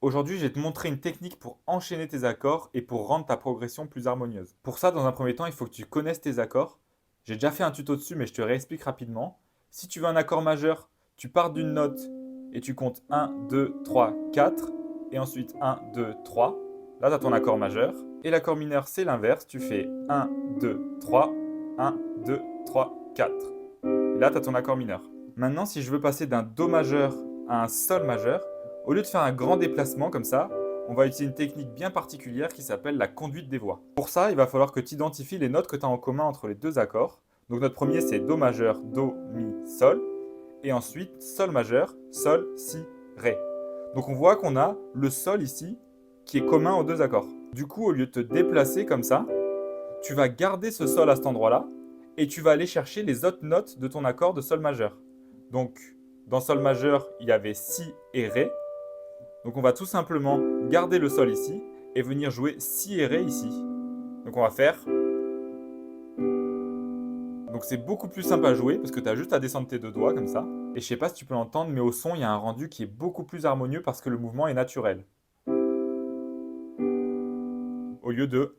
Aujourd'hui, je vais te montrer une technique pour enchaîner tes accords et pour rendre ta progression plus harmonieuse. Pour ça, dans un premier temps, il faut que tu connaisses tes accords. J'ai déjà fait un tuto dessus, mais je te réexplique rapidement. Si tu veux un accord majeur, tu pars d'une note et tu comptes 1, 2, 3, 4, et ensuite 1, 2, 3. Là, tu as ton accord majeur. Et l'accord mineur, c'est l'inverse. Tu fais 1, 2, 3, 1, 2, 3, 4. Et là, tu as ton accord mineur. Maintenant, si je veux passer d'un Do majeur à un Sol majeur, au lieu de faire un grand déplacement comme ça, on va utiliser une technique bien particulière qui s'appelle la conduite des voix. Pour ça, il va falloir que tu identifies les notes que tu as en commun entre les deux accords. Donc notre premier, c'est Do majeur, Do, Mi, Sol. Et ensuite, Sol majeur, Sol, Si, Ré. Donc on voit qu'on a le Sol ici qui est commun aux deux accords. Du coup, au lieu de te déplacer comme ça, tu vas garder ce Sol à cet endroit-là et tu vas aller chercher les autres notes de ton accord de Sol majeur. Donc, dans Sol majeur, il y avait Si et Ré. Donc, on va tout simplement garder le Sol ici et venir jouer Si et Ré ici. Donc, on va faire. Donc, c'est beaucoup plus simple à jouer parce que tu as juste à descendre tes deux doigts comme ça. Et je sais pas si tu peux l'entendre, mais au son, il y a un rendu qui est beaucoup plus harmonieux parce que le mouvement est naturel. Au lieu de.